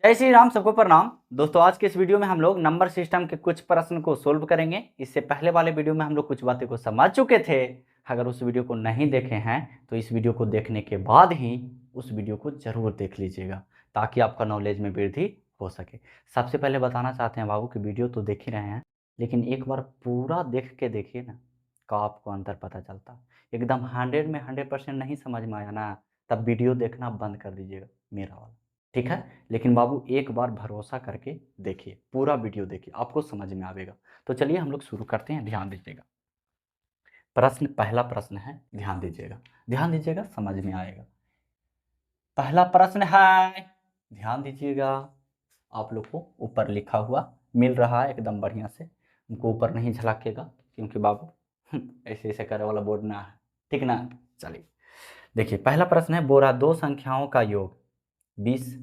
जय श्री राम, सबको प्रणाम। दोस्तों, आज के इस वीडियो में हम लोग नंबर सिस्टम के कुछ प्रश्न को सोल्व करेंगे। इससे पहले वाले वीडियो में हम लोग कुछ बातें को समझ चुके थे। अगर उस वीडियो को नहीं देखे हैं तो इस वीडियो को देखने के बाद ही उस वीडियो को जरूर देख लीजिएगा, ताकि आपका नॉलेज में वृद्धि हो सके। सबसे पहले बताना चाहते हैं बाबू कि वीडियो तो देख ही रहे हैं, लेकिन एक बार पूरा देख के देखिए ना, का आपको अंतर पता चलता। एकदम 100 में 100% नहीं समझ में आया ना, तब वीडियो देखना बंद कर दीजिएगा मेरा वाला, ठीक है। लेकिन बाबू एक बार भरोसा करके देखिए, पूरा वीडियो देखिए, आपको समझ में आएगा। तो चलिए हम लोग शुरू करते हैं, ध्यान दीजिएगा। पहला प्रश्न है, ध्यान दीजिएगा, समझ में आएगा। पहला प्रश्न है, ध्यान दीजिएगा। आप लोग को ऊपर लिखा हुआ मिल रहा है एकदम बढ़िया से, उनको ऊपर नहीं झलकेगा, क्योंकि बाबू ऐसे ऐसे करे वाला बोर्ड ना है, ठीक ना। चलिए देखिए, पहला प्रश्न है, बोरा दो संख्याओं का योग 20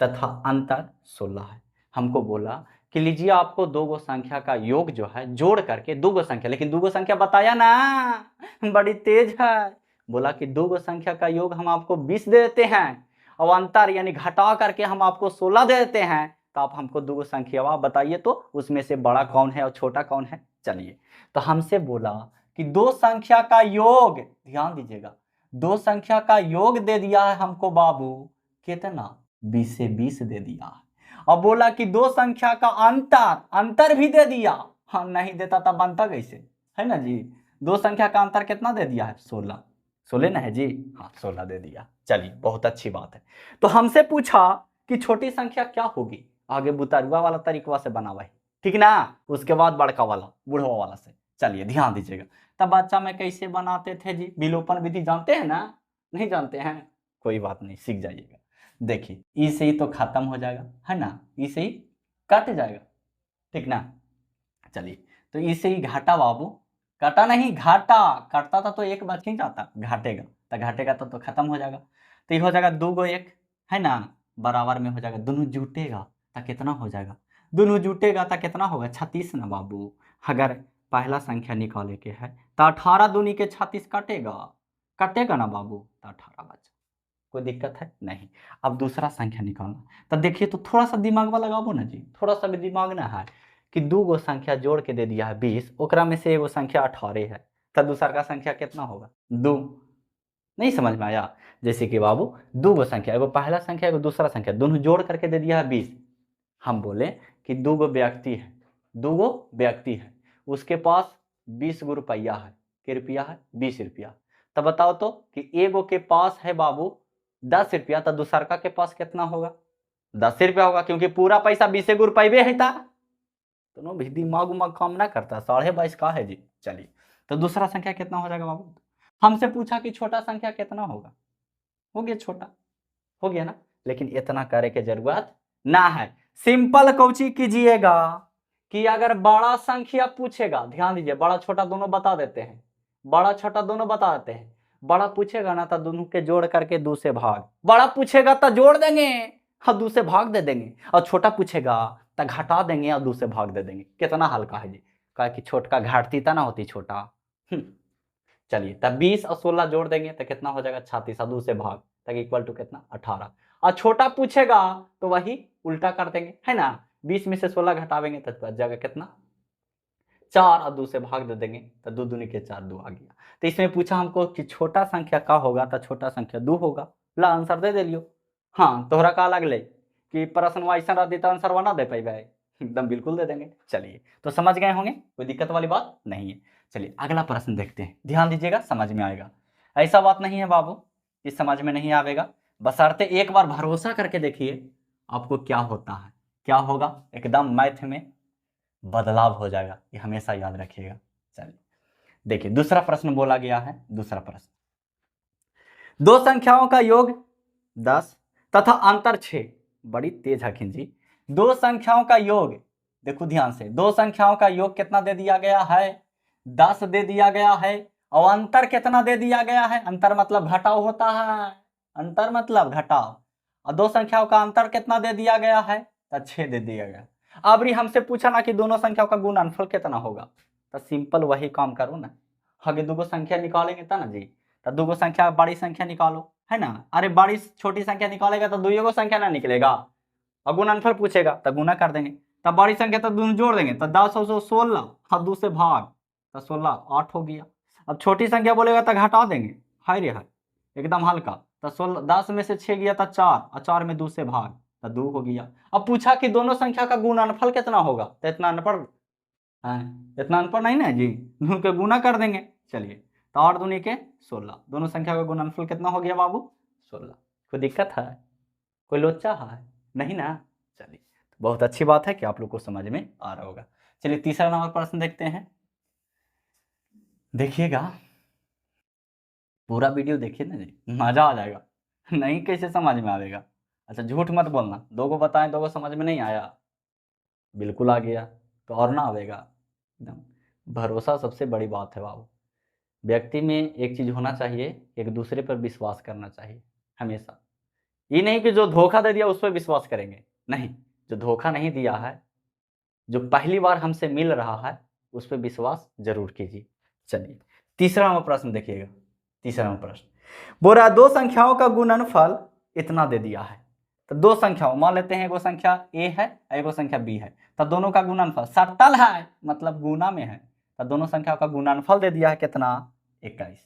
तथा अंतर 16 है। हमको बोला कि लीजिए, आपको दो गो संख्या का योग जो है जोड़ करके, दो गो संख्या, लेकिन दो गो संख्या बताया ना, बड़ी तेज है। बोला कि दो गो संख्या का योग हम आपको 20 दे देते हैं और अंतर यानी घटा करके हम आपको 16 दे देते हैं। तो आप हमको दो गो संख्या बताइए, तो उसमें से बड़ा कौन है और छोटा कौन है। चलिए, तो हमसे बोला कि दो संख्या का योग, ध्यान दीजिएगा, दो संख्या का योग दे दिया है हमको बाबू, कितना, 20 से 20 दे दिया है। और बोला कि दो संख्या का अंतर भी दे दिया। हाँ, नहीं देता तब बनता कैसे, है ना जी। दो संख्या का अंतर कितना दे दिया है, 16 ना है जी। हाँ, 16 दे दिया। चलिए, बहुत अच्छी बात है। तो हमसे पूछा कि छोटी संख्या क्या होगी, आगे बुतारुआ वाला तरीका से बना हुआ है, ठीक ना, उसके बाद बड़का वाला बुढ़वा वाला से। चलिए ध्यान दीजिएगा। तब बच्चा में कैसे बनाते थे जी, विलोपन विधि जानते हैं ना, नहीं जानते हैं, कोई बात नहीं, सीख जाइएगा। देखिए, ई से ही तो खत्म हो जाएगा, है ना, ई से ही कट जाएगा, ठीक ना। चलिए, तो ई से ही घाटा बाबू, कटा नहीं घाटा, कटता था तो एक बच ही जाता, घाटेगा तो घाटेगा तो खत्म हो जाएगा। तो ये हो जाएगा दो गो एक, है ना, बराबर में हो जाएगा, दोनों जुटेगा तो कितना हो जाएगा, दोनों जुटेगा तो कितना होगा, 36 ना बाबू। अगर पहला संख्या निकाले के है तो 18 दूनी के 36 कटेगा, कटेगा ना बाबू, तो 18 बचा। कोई दिक्कत है नहीं। अब दूसरा संख्या निकालना, तो देखिए, तो थोड़ा सा दिमाग वाला लगाबो ना जी, थोड़ा सा भी दिमाग ना है कि दो गो संख्या जोड़ के दे दिया है 20, ओकरा में से एगो संख्या 18 है, तो दूसरा का संख्या कितना होगा, दो। नहीं समझ में आया। जैसे कि बाबू दो गो संख्या, एगो पहला संख्या एगो दूसरा संख्या, दोनों जोड़ करके दे दिया है 20। हम बोले कि दो गो व्यक्ति है, दो गो व्यक्ति है, उसके पास 20 गो रुपया है, के रुपया है, 20 रुपया। तब बताओ तो कि एगो के पास है बाबू 10 रुपया, तो दूसरा के पास कितना होगा, 10 रुपया होगा, क्योंकि पूरा पैसा 20 गो रुपये है था। दोनों भी दिमाग उमाग काम ना करता, 22.5 का है जी। चलिए, तो दूसरा संख्या कितना हो जाएगा बाबू। हमसे पूछा कि छोटा संख्या कितना होगा, हो गया छोटा, हो गया ना। लेकिन इतना करे के जरूरत ना है। सिंपल कोची कीजिएगा कि अगर बड़ा संख्या पूछेगा, ध्यान दीजिए, बड़ा छोटा दोनों बता देते हैं, बड़ा छोटा दोनों बता देते हैं। बड़ा पूछेगा ना तो दोनों के जोड़ करके 2 से भाग, बड़ा पूछेगा तो जोड़ देंगे और 2 से भाग दे देंगे, और छोटा पूछेगा तो घटा देंगे और 2 से भाग दे देंगे। कितना हल्का है जी, कहा कि छोटा घाटती था ना होती छोटा। चलिए, तब 20 और 16 जोड़ देंगे तो कितना हो जाएगा, 36, और 2 से भाग तक इक्वल टू कितना, 18। और छोटा पूछेगा तो वही उल्टा कर देंगे, है ना, 20 में से 16 घटावेंगे तो बच जाएगा कितना, 4, और 2 से भाग दे देंगे तो 2 दूनी के 4, 2 आ गया। तो इसमें पूछा हमको कि छोटा संख्या का होगा, तो छोटा संख्या 2 होगा। ला आंसर दे दिलियो। हाँ, तोहरा का लगले कि प्रश्न ऐसा रहती तो आंसर बना दे पाई, एकदम बिल्कुल दे देंगे। चलिए, तो समझ गए होंगे, कोई दिक्कत वाली बात नहीं है। चलिए, अगला प्रश्न देखते हैं, ध्यान दीजिएगा, समझ में आएगा। ऐसा बात नहीं है बाबू कि समझ में नहीं आवेगा, बशर्ते एक बार भरोसा करके देखिए आपको क्या होता है, क्या होगा, एकदम मैथ में बदलाव हो जाएगा, ये हमेशा याद रखिएगा। चलिए देखिए, दूसरा प्रश्न बोला गया है, दूसरा प्रश्न, दो संख्याओं का योग 10 तथा अंतर 6, बड़ी तेज हकीन जी। दो संख्याओं का योग, देखो ध्यान से, दो संख्याओं का योग कितना दे दिया गया है, 10 दे दिया गया है, और अंतर कितना दे दिया गया है, अंतर मतलब घटाव होता है, अंतर मतलब घटाव, और दो संख्याओं का अंतर कितना दे दिया गया है, तो 6 दे दिया गया। अब री हमसे पूछा ना कि दोनों संख्याओं का गुणनफल कितना होगा, तो सिंपल वही काम करो ना, आगे दो संख्या निकालेंगे ना जी, तो दो संख्या बड़ी संख्या निकालो, है ना। अरे बड़ी छोटी संख्या निकालेगा तो दुइयो संख्या ना निकलेगा, और गुणनफल पूछेगा तो गुना कर देंगे। तब बड़ी संख्या तो दोनों जोड़ देंगे तो 10 और 16 और 2 से भाग तो 16 8 हो गया। अब छोटी संख्या बोलेगा तो घटा देंगे, हाय रे हाय एकदम हल्का। तो 16 10 में से 6 गया था 4 और 4 में 2 से भाग तो 2 हो गया। अब पूछा कि दोनों संख्या का गुणनफल कितना होगा, तो इतना अनपढ़ इतना अनपढ़ नहीं ना जी, दोनों के गुना कर देंगे। चलिए तो 8 दूनी के 16, दोनों संख्या का गुणनफल कितना हो गया बाबू 16। कोई दिक्कत है, कोई लोचा है नहीं ना। चलिए तो बहुत अच्छी बात है कि आप लोग को समझ में आ रहा होगा। चलिए तीसरा नंबर प्रश्न देखते हैं, देखिएगा पूरा वीडियो देखिए ना जी, मजा आ जाएगा। नहीं कैसे समझ में आएगा। अच्छा झूठ मत बोलना, दो को बताएं दो को समझ में नहीं आया, बिल्कुल आ गया तो और ना आएगा एकदम। भरोसा सबसे बड़ी बात है बाबू। व्यक्ति में एक चीज होना चाहिए, एक दूसरे पर विश्वास करना चाहिए हमेशा। ये नहीं कि जो धोखा दे दिया उस पर विश्वास करेंगे, नहीं, जो धोखा नहीं दिया है, जो पहली बार हमसे मिल रहा है उस पर विश्वास जरूर कीजिए। चलिए तीसरा नंबर प्रश्न देखिएगा, तीसरा नंबर प्रश्न बोल रहा है दो संख्याओं का गुणनफल इतना दे दिया है। तो दो संख्याओं मान लेते हैं, एगो संख्या ए है एगो संख्या बी है, तो दोनों का गुणनफल सट्टल है मतलब गुना में है, तो दोनों संख्याओं का गुणनफल दे दिया है कितना 21।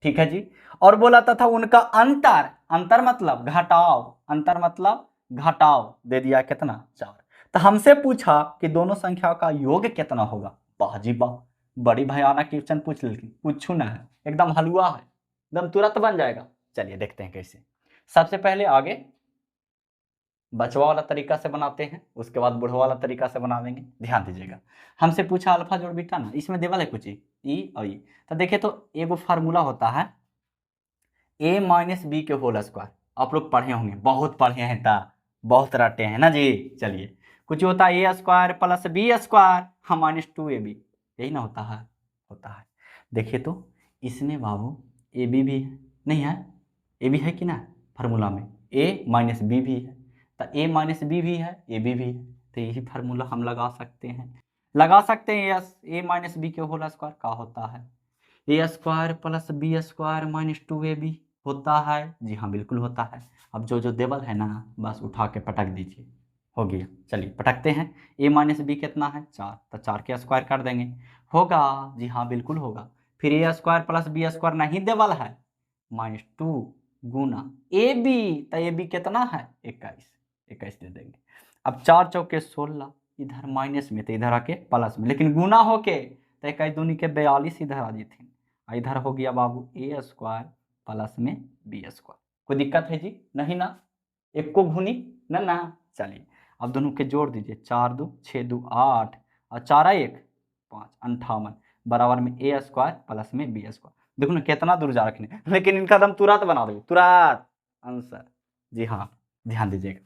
ठीक है जी। और बोला था उनका अंतर, अंतर मतलब घटाव, अंतर मतलब घटाव दे दिया कितना 4। तो हमसे पूछा कि दोनों संख्याओं का योग कितना होगा। वाह जी वाह, बड़ी भयानक क्वेश्चन पूछ ली, पूछू ना है एकदम हलवा है, एकदम तुरंत बन जाएगा। चलिए देखते हैं कैसे। सबसे पहले आगे बचवा वाला तरीका से बनाते हैं, उसके बाद बुढ़वा वाला तरीका से बनावेंगे। ध्यान दीजिएगा, हमसे पूछा अल्फा जोड़ बीटा ना, इसमें देवल है कुछ ई और ई। तो देखिए तो एगो फार्मूला होता है a माइनस बी के होल स्क्वायर, आप लोग पढ़े होंगे, बहुत पढ़े हैं ता, बहुत रटे हैं ना जी। चलिए कुछ होता है a square plus b square हाँ माइनस 2ab, यही ना होता है, होता है। देखिए तो इसमें बाबू ए बी भी है, नहीं है ए बी है कि ना, फार्मूला में ए माइनस बी भी है, तो ए माइनस बी भी है ए बी भी है, तो यही फार्मूला हम लगा सकते हैं, लगा सकते हैं। यस ए माइनस बी के होल स्क्वायर का होता है a square plus b square minus 2ab होता है, जी हाँ बिल्कुल होता है। अब जो जो देवल है ना बस उठा के पटक दीजिए, हो गया। चलिए पटकते हैं, ए माइनस बी कितना है 4, तो 4 के स्क्वायर कर देंगे, होगा जी हाँ बिल्कुल होगा। फिर ए स्क्वायर प्लस बी स्क्वायर नहीं देवल है माइनस 2 गुना ए बी, तो ए बी कितना है 21, 21 दे देंगे। अब 4 चौके 16, इधर माइनस में तो इधर आके प्लस में, लेकिन गुना होके तो 21 दूनी के 42 इधर आ जाती, इधर हो गया बाबू ए स्क्वायर प्लस में बी स्क्वायर। कोई दिक्कत है जी नहीं ना, एक को घुनी ना ना। चलिए अब दोनों के जोड़ दीजिए, 4 2 6 2 8 और 4 1 5 58 बराबर में ए स्क्वायर प्लस में बी स्क्वायर। देखो ना कितना दूर जा रखने, लेकिन इनका दम तुरंत बना दो, तुरंत आंसर। जी हाँ ध्यान दीजिएगा।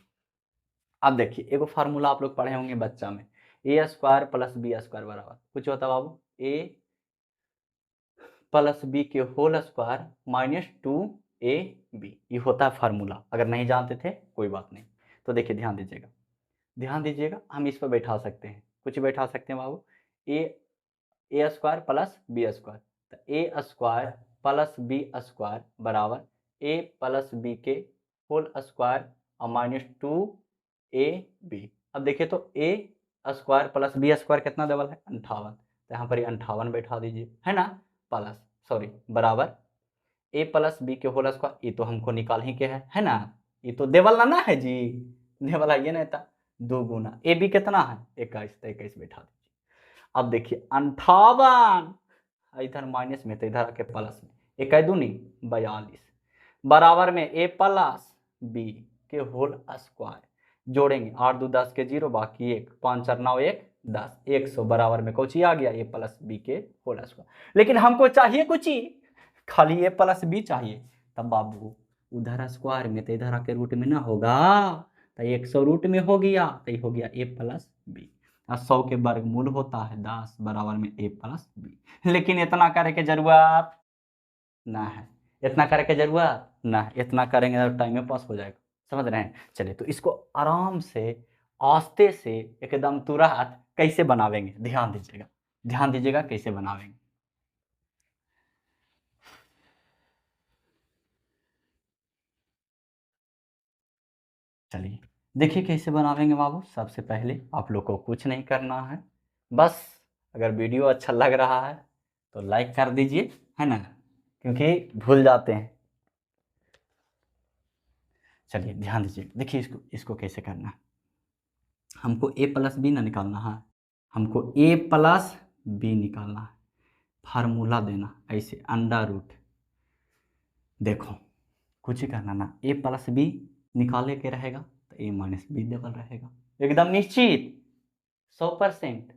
अब देखिए एगो फार्मूला आप लोग पढ़े होंगे बच्चा में, ए स्क्वायर प्लस बी स्क्वायर बराबर कुछ होता है बाबू ए प्लस बी के होल स्क्वायर माइनस 2ab, ये होता है फार्मूला। अगर नहीं जानते थे कोई बात नहीं। तो देखिए ध्यान दीजिएगा, ध्यान दीजिएगा, हम इस पर बैठा सकते हैं, कुछ बैठा सकते हैं बाबू ए स्क्वायर प्लस बी स्क्वायर, तो ए स्क्वायर प्लस बी स्क्वायर बराबर ए प्लस बी के होल स्क्वायर और माइनस 2ab। अब देखिए तो ए स्क्वायर प्लस बी स्क्वायर कितना डबल है 58, तो यहाँ पर ये 58 बैठा दीजिए है ना, प्लस सॉरी बराबर ए प्लस बी के होल स्क्वायर, ये तो हमको निकाल ही के है ना, ये तो देवल ना है जी, देवल है ये नहीं था, 2 गुना ए बी कितना है 21, तो 21 बैठा दीजिए। अब देखिए 58, इधर माइनस में तो इधर आके प्लस में, 21 दूनी 42 बराबर में ए प्लस बी के होल स्क्वायर, जोड़ेंगे 8 2 10 के 0 बाकी 1 5 4 9 1 10 100 बराबर में कुछ आ गया ए प्लस बी के होल स्क्वायर। लेकिन हमको चाहिए कुछ ही, खाली ए प्लस बी चाहिए, तब बाबू उधर स्क्वायर में तो इधर आके रूट में ना होगा, तो 100 रूट में हो गया, तो ये हो गया ए प्लस बी, 100 के वर्गमूल होता है 10 बराबर में ए प्लस बी। लेकिन इतना करे के जरूरत ना है, इतना करे के जरूरत ना है, इतना करेंगे तो टाइम में पास हो जाएगा, समझ रहे हैं। चलिए तो इसको आराम से आस्ते से एकदम तुरंत कैसे बनावेंगे, ध्यान दीजिएगा, ध्यान दीजिएगा कैसे बनावेंगे। चलिए देखिए कैसे बनावेंगे बाबू। सबसे पहले आप लोग को कुछ नहीं करना है, बस अगर वीडियो अच्छा लग रहा है तो लाइक कर दीजिए, है ना, क्योंकि भूल जाते हैं। चलिए ध्यान दीजिए, देखिए इसको कैसे करना है। हमको ए प्लस बी ना निकालना है, हमको ए प्लस बी निकालना है। फार्मूला देना ऐसे अंडर रूट, देखो कुछ ही करना ना, ए प्लस बी निकाले के रहेगा तो ए माइनस बी डबल रहेगा, एकदम निश्चित 100%।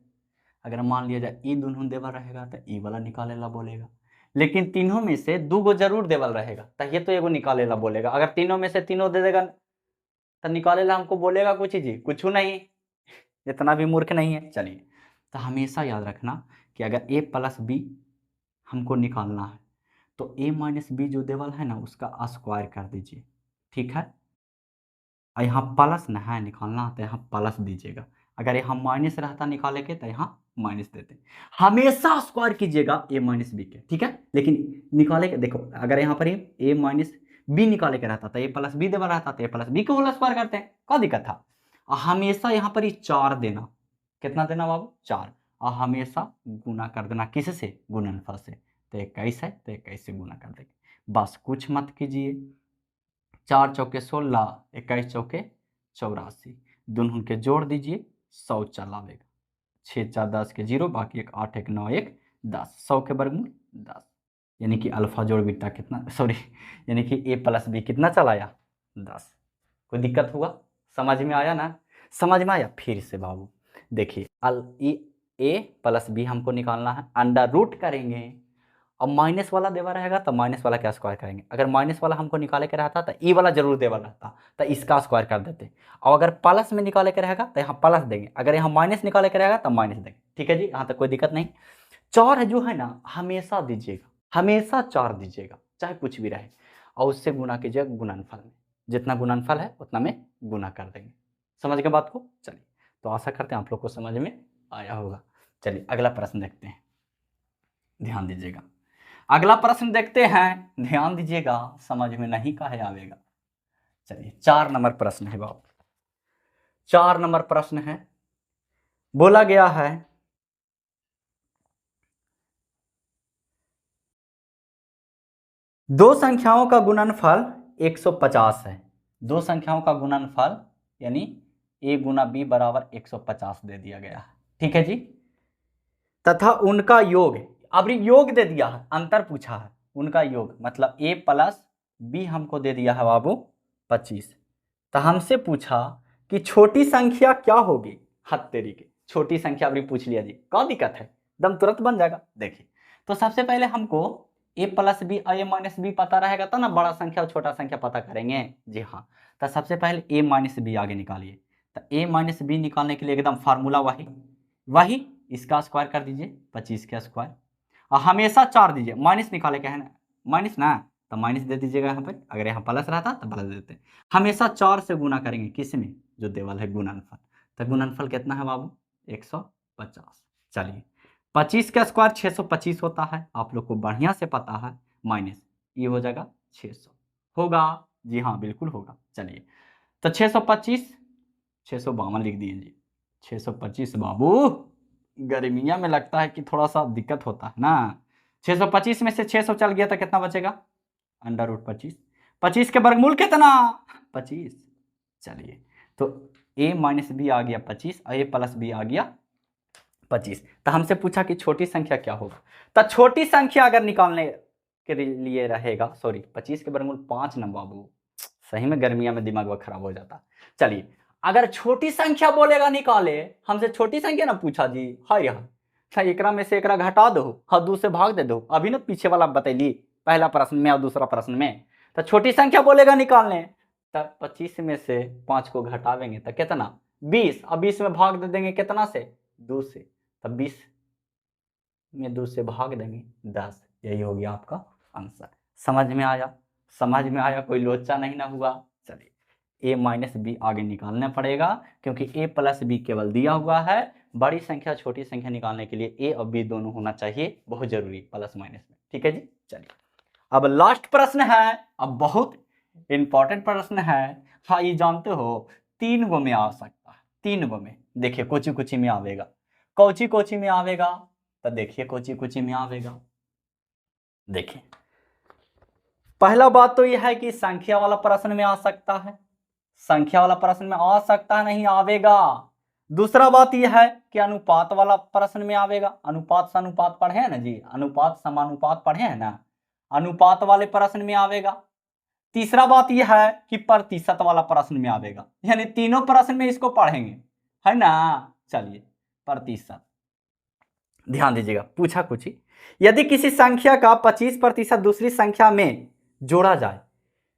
अगर मान लिया जाए ई दोनों देवल रहेगा तो ई वाला निकाले ला बोलेगा, लेकिन तीनों में से दो गो जरूर देवल रहेगा तो ये तो एगो निकाले ला बोलेगा। अगर तीनों में से तीनों दे देगा तो निकाले ला हमको बोलेगा कुछ ही जी, कुछ नहीं, इतना भी मूर्ख नहीं है। चलिए, तो हमेशा याद रखना कि अगर ए प्लस बी हमको निकालना है तो ए माइनस बी जो देवल है ना उसका स्क्वायर कर दीजिए, ठीक है। और यहाँ प्लस ना है निकालना तो यहाँ प्लस दीजिएगा, अगर यहाँ माइनस रहता निकाले के तो यहाँ माइनस देते। हमेशा स्क्वायर कीजिएगा ए माइनस बी के, ठीक है। लेकिन निकाले के देखो, अगर यहाँ पर ए माइनस बी निकाले के रहता तो ए प्लस बी देवा रहता तो ए प्लस बी को होल स्क्वायर करते हैं, क्या दिक्कत था। और हमेशा यहाँ पर 4 देना, कितना देना बाबू 4, और हमेशा गुना कर देना किससे, गुणनफल से। तो 21 है तो 21 से गुना कर देंगे, बस कुछ मत कीजिए। 4 चौके 16, 21 चौके 84, दोनों के जोड़ दीजिए 100 चलावेगा। 6 4 10 के 0, बाकी 1 8 1 9 1 10, 100 के वर्गमूल 10, यानी कि अल्फा जोड़ बीटा कितना, सॉरी, यानी कि ए प्लस बी कितना चलाया 10। कोई दिक्कत हुआ, समझ में आया ना, समझ में आया। फिर से बाबू देखिए, ए प्लस बी हमको निकालना है, अंडर रूट करेंगे। अब माइनस वाला देवा रहेगा तो माइनस वाला क्या स्क्वायर करेंगे, अगर माइनस वाला हमको निकाले के रहता तो ई वाला जरूर देवा रहता तो इसका स्क्वायर कर देते। और अगर प्लस में निकाले के रहेगा तो यहाँ प्लस देंगे, अगर यहाँ माइनस निकाले के रहेगा तो माइनस देंगे, ठीक है जी, यहाँ तक कोई दिक्कत नहीं। 4 जो है ना हमेशा दीजिएगा, हमेशा 4 दीजिएगा चाहे कुछ भी रहे, और उससे गुना कीजिएगा गुणनफल में, जितना गुणनफल है उतना में गुना कर देंगे। समझ गए बात को। चलिए, तो आशा करते हैं आप लोग को समझ में आया होगा। चलिए अगला प्रश्न देखते हैं, ध्यान दीजिएगा। अगला प्रश्न देखते हैं, ध्यान दीजिएगा, समझ में नहीं काहे आवेगा। चलिए 4 नंबर प्रश्न है बाबू, 4 नंबर प्रश्न है। बोला गया है दो संख्याओं का गुणनफल 150 है। दो संख्याओं का गुणनफल यानी a गुना b बराबर 150 दे दिया गया है, ठीक है जी। तथा उनका योग, अब योग दे दिया है, अंतर पूछा है, उनका योग मतलब a प्लस बी हमको दे दिया है बाबू 25। तो हमसे पूछा कि छोटी संख्या क्या होगी, हद तेरी के छोटी संख्या अभी पूछ लिया जी, क्या दिक्कत है, एकदम तुरंत बन जाएगा। देखिए, तो सबसे पहले हमको a प्लस बी और a माइनस बी पता रहेगा तो ना बड़ा संख्या और छोटा संख्या पता करेंगे, जी हाँ। तो सबसे पहले a माइनस बी आगे निकालिए, तो a माइनस बी निकालने के लिए एकदम फार्मूला वही इसका स्क्वायर कर दीजिए 25 का स्क्वायर, और हमेशा 4 दीजिए, माइनस निकाले क्या है ना, माइनस ना, तो माइनस दे दीजिएगा यहाँ पर, अगर यहाँ प्लस रहता तो प्लस देते। हमेशा 4 से गुना करेंगे, किस में, जो देवल है गुणनफल। तो गुणनफल कितना है बाबू 150। चलिए 25 का स्क्वायर 625 होता है, आप लोग को बढ़िया से पता है, माइनस ये हो जाएगा 600, होगा जी हाँ बिल्कुल होगा। चलिए, तो 625, 652 लिख दिए जी, 625 बाबू, गर्मिया में लगता है कि थोड़ा सा दिक्कत होता है ना। 625 में से 600 चल गया तो कितना बचेगा, अंडर रूट 25, 25 के वर्गमूल कितना 25। चलिए, तो a माइनस बी आ गया 25 और a प्लस बी आ गया 25। तो हमसे पूछा कि छोटी संख्या क्या होगा, तो छोटी संख्या अगर निकालने के लिए रहेगा, सॉरी 25 के वर्गमूल 5 ना बाबू, सही में गर्मिया में दिमाग खराब हो जाता। चलिए, अगर छोटी संख्या बोलेगा निकाले, हमसे छोटी संख्या ना पूछा जी, हाँ यहाँ एकरा में से एकरा घटा दो, हाँ 2 से भाग दे दो, अभी ना पीछे वाला बतैली पहला प्रश्न में और दूसरा प्रश्न में। तो छोटी संख्या बोलेगा निकालने, तब 25 में से 5 को घटावेंगे तो कितना 20, अब 20 में भाग दे देंगे कितना से 2 से, तब 20 में 2 से भाग देंगे 10, यही हो गया आपका आंसर। समझ में आया, समझ में आया, कोई लोचा नहीं ना हुआ। चलिए, a माइनस बी आगे निकालना पड़ेगा, क्योंकि a प्लस बी केवल दिया हुआ है, बड़ी संख्या छोटी संख्या निकालने के लिए a और b दोनों होना चाहिए, बहुत जरूरी प्लस माइनस में, ठीक है जी। चलिए, अब लास्ट प्रश्न है, अब बहुत इंपॉर्टेंट प्रश्न है। हाँ ये जानते हो 3 गो में आ सकता है, 3 गो में। देखिए कोची कोची में आवेगा, कोची कोची में आवेगा, तो देखिए कोची कोची में आवेगा। देखिए पहला बात तो यह है कि संख्या वाला प्रश्न में आ सकता है, संख्या वाला प्रश्न में आ सकता है, नहीं आवेगा। दूसरा बात यह है कि अनुपात वाला प्रश्न में आवेगा। अनुपात से अनुपात पढ़े हैं ना जी, अनुपात समानुपात पढ़े हैं ना, अनुपात वाले प्रश्न में आवेगा। तीसरा बात यह है कि प्रतिशत वाला प्रश्न में आवेगा, यानी तीनों प्रश्न में इसको पढ़ेंगे, है ना। चलिए प्रतिशत ध्यान दीजिएगा, पूछा कुछ ही, यदि किसी संख्या का 25% दूसरी संख्या में जोड़ा जाए।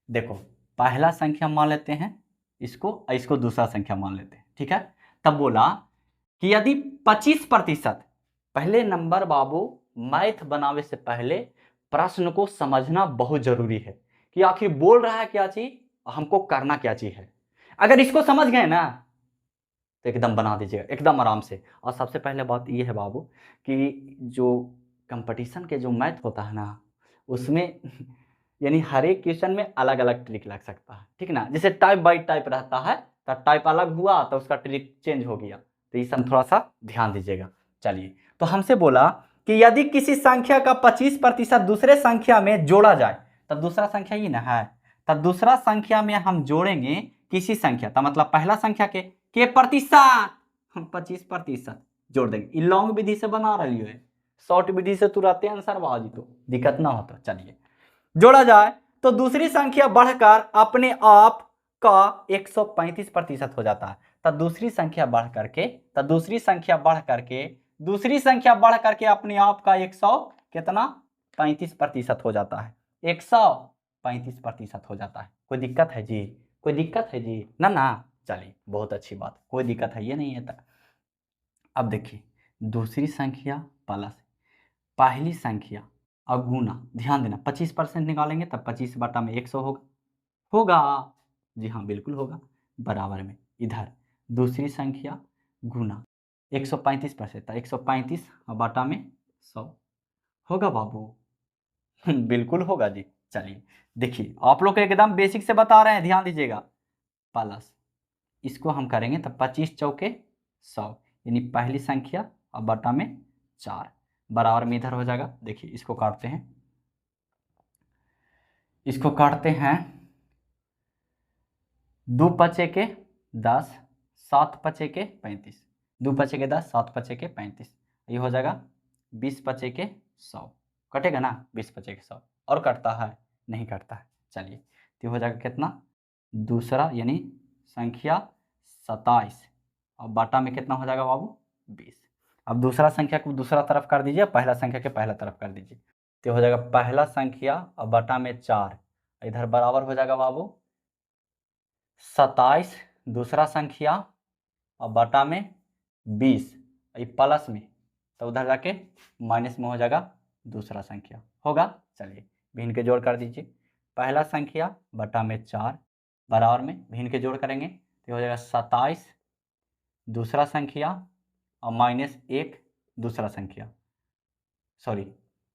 देखो पहला संख्या मान लेते हैं इसको दूसरा संख्या मान लेते हैं, ठीक है। तब बोला कि यदि 25%, पहले नंबर बाबू मैथ बनावे से पहले प्रश्न को समझना बहुत जरूरी है कि आखिर बोल रहा है क्या चीज, हमको करना क्या चीज है। अगर इसको समझ गए ना तो एकदम बना दीजिएगा एकदम आराम से। और सबसे पहले बात ये है बाबू कि जो कंपटीशन के जो मैथ होता है ना, उसमें यानी हर एक क्वेश्चन में अलग अलग ट्रिक लग सकता है, ठीक ना। जैसे टाइप बाई टाइप रहता है, तो टाइप अलग हुआ तो उसका ट्रिक चेंज हो गया, तो ये सब थोड़ा सा ध्यान दीजिएगा। चलिए तो हमसे बोला कि यदि किसी संख्या का 25% दूसरे संख्या में जोड़ा जाए, तो दूसरा संख्या ही ना है, तो दूसरा संख्या में हम जोड़ेंगे किसी संख्या, तो मतलब पहला संख्या के प्रतिशत हम 25% जोड़ देंगे। लॉन्ग विधि से बना रही है, शॉर्ट विधि से तुरंत आंसर बाजी तो दिक्कत ना होता। चलिए जोड़ा जाए तो दूसरी संख्या बढ़कर अपने आप का 135% हो जाता है। तब दूसरी संख्या बढ़ करके दूसरी संख्या बढ़ करके अपने आप का 135% हो जाता है, 135% हो जाता है। कोई दिक्कत है जी, कोई दिक्कत है जी ना ना। चलिए बहुत अच्छी बात, कोई दिक्कत है ये नहीं है तक। अब देखिए दूसरी संख्या प्लस पहली संख्या और गुना, ध्यान देना 25% निकालेंगे तब 25/100 होगा जी हाँ बिल्कुल होगा। बराबर में इधर दूसरी संख्या गुना 135%, तो 135/100 होगा बाबू। बिल्कुल होगा जी। चलिए देखिए आप लोग एकदम बेसिक से बता रहे हैं, ध्यान दीजिएगा। प्लस इसको हम करेंगे तब 25 चौके 100, यानी पहली संख्या और बटा में 4 बराबर में इधर हो जाएगा। देखिए इसको काटते हैं, 2 पचे के 10, 7 पचे के 35, 2 पचे के 10, 7 पचे के 35, ये हो जाएगा 20 पचे के 100, कटेगा ना 20 पचे के 100, और कटता है नहीं कटता है। चलिए तो हो जाएगा कितना, दूसरा यानी संख्या 27 और बाटा में कितना हो जाएगा बाबू 20। अब दूसरा संख्या को दूसरा तरफ कर दीजिए, पहला संख्या के पहला तरफ कर दीजिए, तो हो जाएगा पहला संख्या और बाटा में 4, इधर बराबर हो जाएगा बाबू 27 दूसरा संख्या और बाटा में 20, प्लस में तो उधर जाके माइनस में हो जाएगा दूसरा संख्या होगा। चलिए भिन्न के जोड़ कर दीजिए, पहला संख्या बटा में 4 बराबर में भिन्न के जोड़ करेंगे तो हो जाएगा 27 दूसरा संख्या और -1 दूसरा संख्या, सॉरी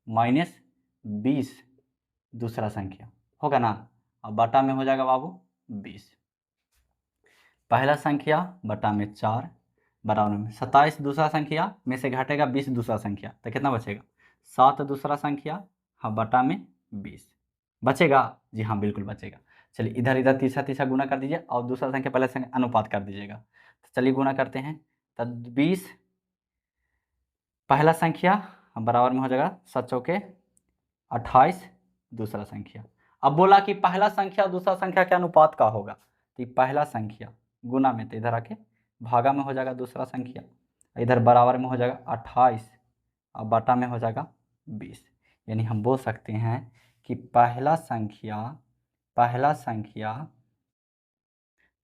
-20 दूसरा संख्या होगा ना, और बटा में हो जाएगा बाबू 20, पहला संख्या बटा में 4 बराबर में 27 दूसरा संख्या में से घटेगा 20 दूसरा संख्या, तो कितना बचेगा 7 दूसरा संख्या हाँ बटा में 20 बचेगा जी हाँ बिल्कुल बचेगा। चलिए इधर इधर तीसरा गुना कर दीजिए और दूसरा संख्या पहले संख्या अनुपात कर दीजिएगा। तो चलिए गुना करते हैं, तब 20 पहला संख्या बराबर में हो जाएगा 7 चौके 28 दूसरा संख्या। अब बोला कि पहला संख्या दूसरा संख्या के अनुपात का होगा, तो पहला संख्या गुना में तो इधर आके भागा में हो जाएगा दूसरा संख्या, इधर बराबर में हो जाएगा 28 और बटा में हो जाएगा 20, यानी हम बोल सकते हैं कि पहला संख्या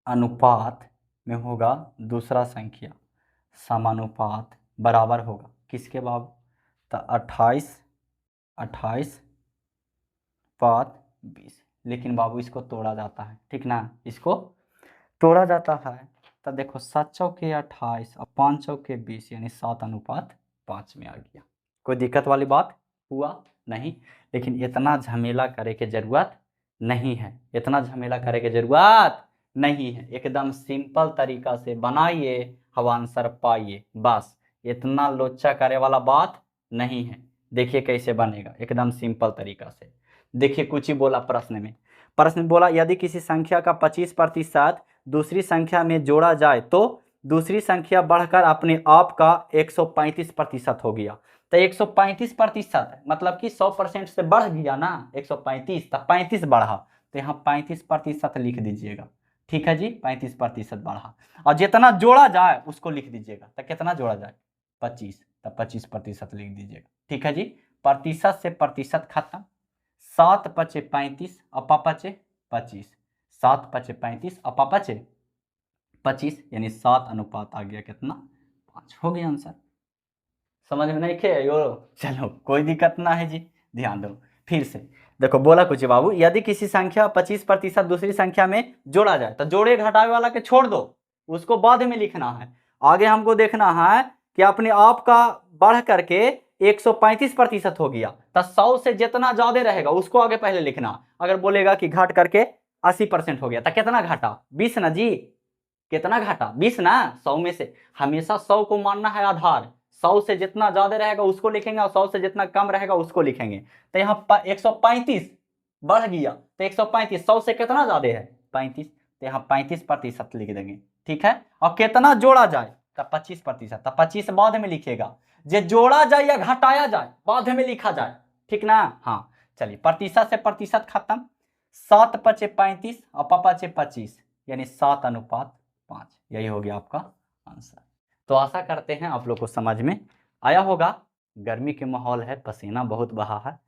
अनुपात में होगा दूसरा संख्या समानुपात बराबर होगा किसके बाबू, तो 28 पात 20, लेकिन बाबू इसको तोड़ा जाता है, ठीक ना, इसको तोड़ा जाता है। तो देखो 7 चौके 28 और 5 चौके 20 यानी 7:5 में आ गया। कोई दिक्कत वाली बात हुआ नहीं, लेकिन इतना झमेला करे के जरूरत नहीं है, इतना झमेला करे के जरूरत नहीं है। एकदम सिंपल तरीका से बनाइए, हवा आंसर पाइए, बस इतना लोचा करे वाला बात नहीं है। देखिए कैसे बनेगा एकदम सिंपल तरीका से। देखिए कुछ ही बोला प्रश्न में, प्रश्न में बोला यदि किसी संख्या का 25% दूसरी संख्या में जोड़ा जाए तो दूसरी संख्या बढ़कर अपने आप का 135% हो गया। तो 135% मतलब कि 100% से बढ़ गया ना, 135 तो 35 बढ़ा, तो यहाँ 35% लिख दीजिएगा। ठीक है जी, 35% बढ़ा। और जितना जोड़ा जाए उसको लिख दीजिएगा। तो कितना जोड़ा जाए, 25, तो 25% लिख दीजिएगा। ठीक है जी, प्रतिशत से प्रतिशत खत्म। 7 पचे 35 अपा पचे 25, 7 पचे 35 अपा पचे 25, यानी 7 अनुपात आ गया कितना, 5 हो गया आंसर। समझ में नहीं खे यो, चलो कोई दिक्कत ना है जी, ध्यान दो फिर से। देखो बोला कुछ बाबू, यदि किसी संख्या 25% दूसरी संख्या में जोड़ा जाए तो जोड़े घटावे वाला के छोड़ दो, उसको बाद में लिखना है। आगे हमको देखना है कि अपने आप का बढ़ करके 135% हो गया, तो 100 से जितना ज्यादा रहेगा उसको आगे पहले लिखना। अगर बोलेगा कि घट करके 80% हो गया तो कितना घटा, 20 ना जी, कितना घटा 20 ना। 100 में से हमेशा 100 को मानना है आधार, 100 से जितना ज्यादा रहेगा उसको लिखेंगे और 100 से जितना कम रहेगा उसको लिखेंगे। तो यहाँ 135 बढ़ गया, तो 135 100 से कितना ज्यादा है, 35, तो यहाँ 35% लिख देंगे। ठीक है, और कितना जोड़ा जाए तो 25%, तो 25 बाद में लिखेगा, जो जोड़ा जाए या घटाया जाए बाद में लिखा जाए। ठीक ना, हाँ चलिए, प्रतिशत से प्रतिशत खत्म। 7 पचे 35 और पापा चे 25, यानी 7 अनुपात 5, यही हो गया आपका आंसर। तो आशा करते हैं आप लोग को समझ में आया होगा। गर्मी के माहौल है, पसीना बहुत बहा है,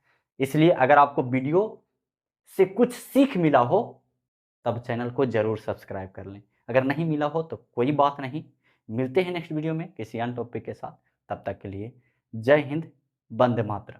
इसलिए अगर आपको वीडियो से कुछ सीख मिला हो तब चैनल को जरूर सब्सक्राइब कर लें। अगर नहीं मिला हो तो कोई बात नहीं, मिलते हैं नेक्स्ट वीडियो में किसी अन्य टॉपिक के साथ। तब तक के लिए जय हिंद, वंदे मातरम।